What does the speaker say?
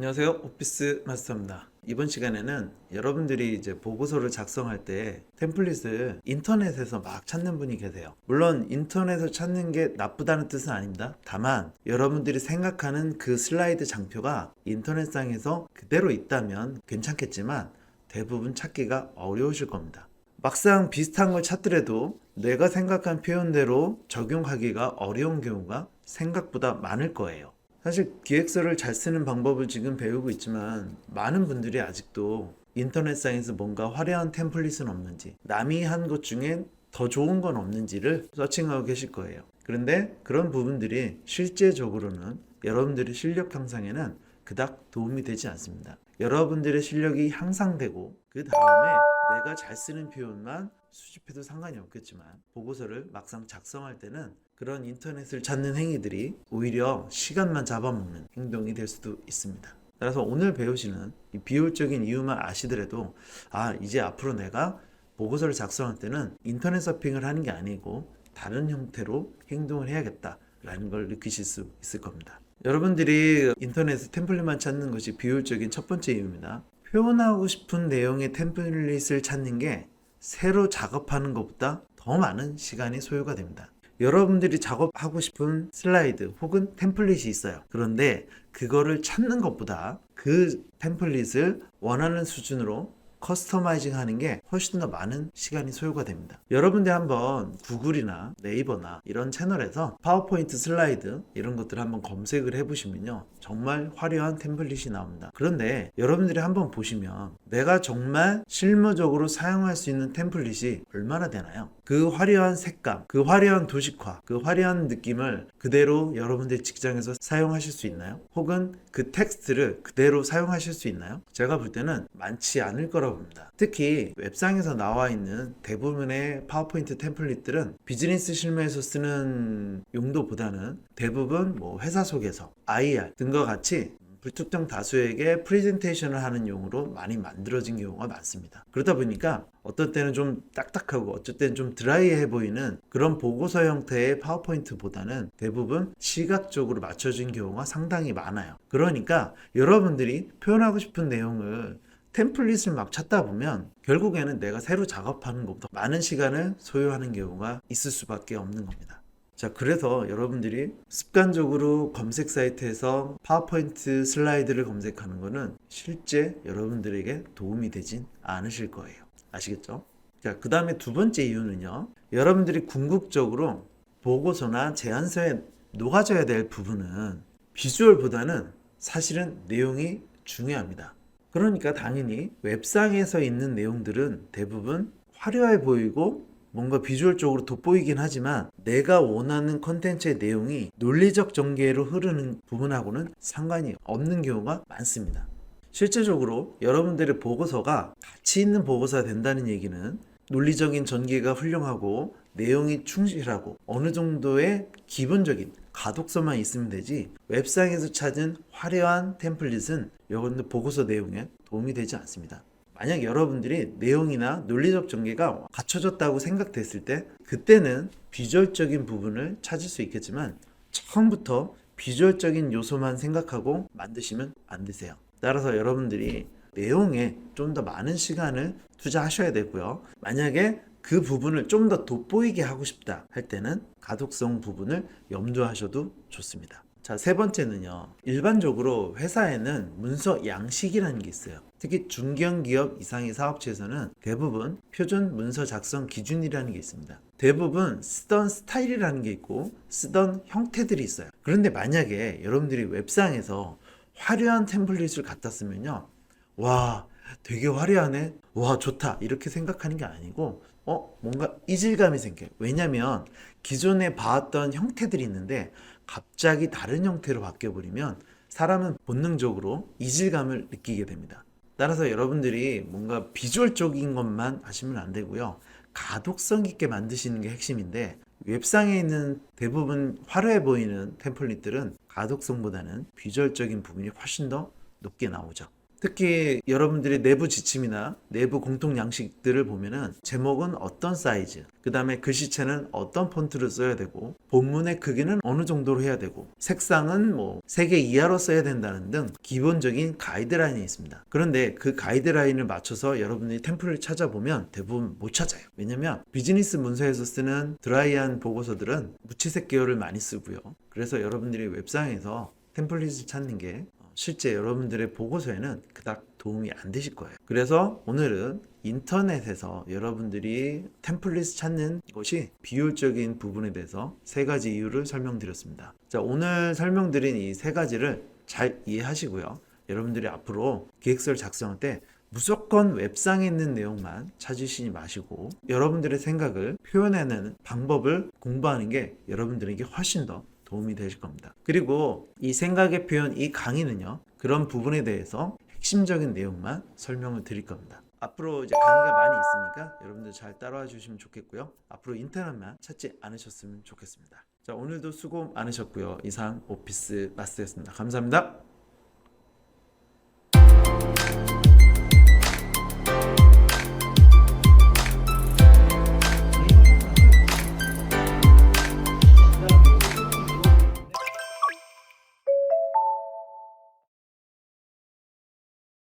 안녕하세요. 오피스 마스터입니다. 이번 시간에는 여러분들이 이제 보고서를 작성할 때 템플릿을 인터넷에서 막 찾는 분이 계세요. 물론 인터넷에서 찾는 게 나쁘다는 뜻은 아닙니다. 다만 여러분들이 생각하는 그 슬라이드 장표가 인터넷상에서 그대로 있다면 괜찮겠지만 대부분 찾기가 어려우실 겁니다. 막상 비슷한 걸 찾더라도 내가 생각한 표현대로 적용하기가 어려운 경우가 생각보다 많을 거예요. 사실 기획서를 잘 쓰는 방법을 지금 배우고 있지만 많은 분들이 아직도 인터넷상에서 뭔가 화려한 템플릿은 없는지, 남이 한 것 중에 더 좋은 건 없는지를 서칭하고 계실 거예요. 그런데 그런 부분들이 실제적으로는 여러분들의 실력 향상에는 그닥 도움이 되지 않습니다. 여러분들의 실력이 향상되고 그 다음에 내가 잘 쓰는 표현만 수집해도 상관이 없겠지만 보고서를 막상 작성할 때는 그런 인터넷을 찾는 행위들이 오히려 시간만 잡아먹는 행동이 될 수도 있습니다. 따라서 오늘 배우시는 이 비효율적인 이유만 아시더라도 이제 앞으로 내가 보고서를 작성할 때는 인터넷 서핑을 하는 게 아니고 다른 형태로 행동을 해야겠다라는 걸 느끼실 수 있을 겁니다. 여러분들이 인터넷에 템플릿만 찾는 것이 비효율적인 첫 번째 이유입니다. 표현하고 싶은 내용의 템플릿을 찾는 게 새로 작업하는 것보다 더 많은 시간이 소요가 됩니다. 여러분들이 작업하고 싶은 슬라이드 혹은 템플릿이 있어요. 그런데 그거를 찾는 것보다 그 템플릿을 원하는 수준으로 커스터마이징 하는 게 훨씬 더 많은 시간이 소요가 됩니다. 여러분들 한번 구글이나 네이버나 이런 채널에서 파워포인트 슬라이드 이런 것들을 한번 검색을 해보시면요, 정말 화려한 템플릿이 나옵니다. 그런데 여러분들이 한번 보시면 내가 정말 실무적으로 사용할 수 있는 템플릿이 얼마나 되나요? 그 화려한 색감, 그 화려한 도식화, 그 화려한 느낌을 그대로 여러분들 직장에서 사용하실 수 있나요? 혹은 그 텍스트를 그대로 사용하실 수 있나요? 제가 볼 때는 많지 않을 거라고 봅니다. 특히 웹상에서 나와 있는 대부분의 파워포인트 템플릿들은 비즈니스 실무에서 쓰는 용도보다는 대부분 회사 속에서 IR 등과 같이 불특정 다수에게 프레젠테이션을 하는 용으로 많이 만들어진 경우가 많습니다. 그러다 보니까 어떤 때는 좀 딱딱하고 어쩔 때는 좀 드라이해 보이는 그런 보고서 형태의 파워포인트보다는 대부분 시각적으로 맞춰진 경우가 상당히 많아요. 그러니까 여러분들이 표현하고 싶은 내용을 템플릿을 막 찾다 보면 결국에는 내가 새로 작업하는 것보다 많은 시간을 소요하는 경우가 있을 수밖에 없는 겁니다. 자, 그래서 여러분들이 습관적으로 검색 사이트에서 파워포인트 슬라이드를 검색하는 거는 실제 여러분들에게 도움이 되진 않으실 거예요. 아시겠죠? 자, 그 다음에 두 번째 이유는요, 여러분들이 궁극적으로 보고서나 제안서에 녹아져야 될 부분은 비주얼보다는 사실은 내용이 중요합니다. 그러니까 당연히 웹상에서 있는 내용들은 대부분 화려해 보이고 뭔가 비주얼적으로 돋보이긴 하지만 내가 원하는 컨텐츠의 내용이 논리적 전개로 흐르는 부분하고는 상관이 없는 경우가 많습니다. 실제적으로 여러분들의 보고서가 가치 있는 보고서가 된다는 얘기는 논리적인 전개가 훌륭하고 내용이 충실하고 어느 정도의 기본적인 가독성만 있으면 되지, 웹상에서 찾은 화려한 템플릿은 여러분들 보고서 내용에 도움이 되지 않습니다. 만약 여러분들이 내용이나 논리적 전개가 갖춰졌다고 생각됐을 때 그때는 비주얼적인 부분을 찾을 수 있겠지만 처음부터 비주얼적인 요소만 생각하고 만드시면 안 되세요. 따라서 여러분들이 내용에 좀 더 많은 시간을 투자하셔야 되고요. 만약에 그 부분을 좀 더 돋보이게 하고 싶다 할 때는 가독성 부분을 염두하셔도 좋습니다. 자, 세 번째는요, 일반적으로 회사에는 문서 양식이라는 게 있어요. 특히 중견기업 이상의 사업체에서는 대부분 표준 문서 작성 기준이라는 게 있습니다. 대부분 쓰던 스타일이라는 게 있고 쓰던 형태들이 있어요. 그런데 만약에 여러분들이 웹상에서 화려한 템플릿을 갖다 쓰면요, 와, 되게 화려하네, 와, 좋다, 이렇게 생각하는 게 아니고 뭔가 이질감이 생겨요. 왜냐면 기존에 봐왔던 형태들이 있는데 갑자기 다른 형태로 바뀌어버리면 사람은 본능적으로 이질감을 느끼게 됩니다. 따라서 여러분들이 뭔가 비주얼적인 것만 하시면 안 되고요, 가독성 있게 만드시는 게 핵심인데 웹상에 있는 대부분 화려해 보이는 템플릿들은 가독성보다는 비주얼적인 부분이 훨씬 더 높게 나오죠. 특히 여러분들이 내부 지침이나 내부 공통 양식들을 보면은 제목은 어떤 사이즈, 그 다음에 글씨체는 어떤 폰트를 써야 되고, 본문의 크기는 어느 정도로 해야 되고, 색상은 뭐 3개 이하로 써야 된다는 등 기본적인 가이드라인이 있습니다. 그런데 그 가이드라인을 맞춰서 여러분들이 템플을 찾아보면 대부분 못 찾아요. 왜냐면 비즈니스 문서에서 쓰는 드라이한 보고서들은 무채색 계열을 많이 쓰고요. 그래서 여러분들이 웹상에서 템플릿을 찾는 게 실제 여러분들의 보고서에는 그닥 도움이 안 되실 거예요. 그래서 오늘은 인터넷에서 여러분들이 템플릿을 찾는 것이 비효율적인 부분에 대해서 3가지 이유를 설명드렸습니다. 자, 오늘 설명드린 이 3가지를 잘 이해하시고요. 여러분들이 앞으로 계획서를 작성할 때 무조건 웹상에 있는 내용만 찾으시지 마시고 여러분들의 생각을 표현하는 방법을 공부하는 게 여러분들에게 훨씬 더 도움이 되실 겁니다. 그리고 이 생각의 표현, 이 강의는요, 그런 부분에 대해서 핵심적인 내용만 설명을 드릴 겁니다. 앞으로 이제 강의가 많이 있으니까 여러분들 잘 따라와 주시면 좋겠고요. 앞으로 인터넷만 찾지 않으셨으면 좋겠습니다. 자, 오늘도 수고 많으셨고요. 이상 오피스 마스터였습니다. 감사합니다.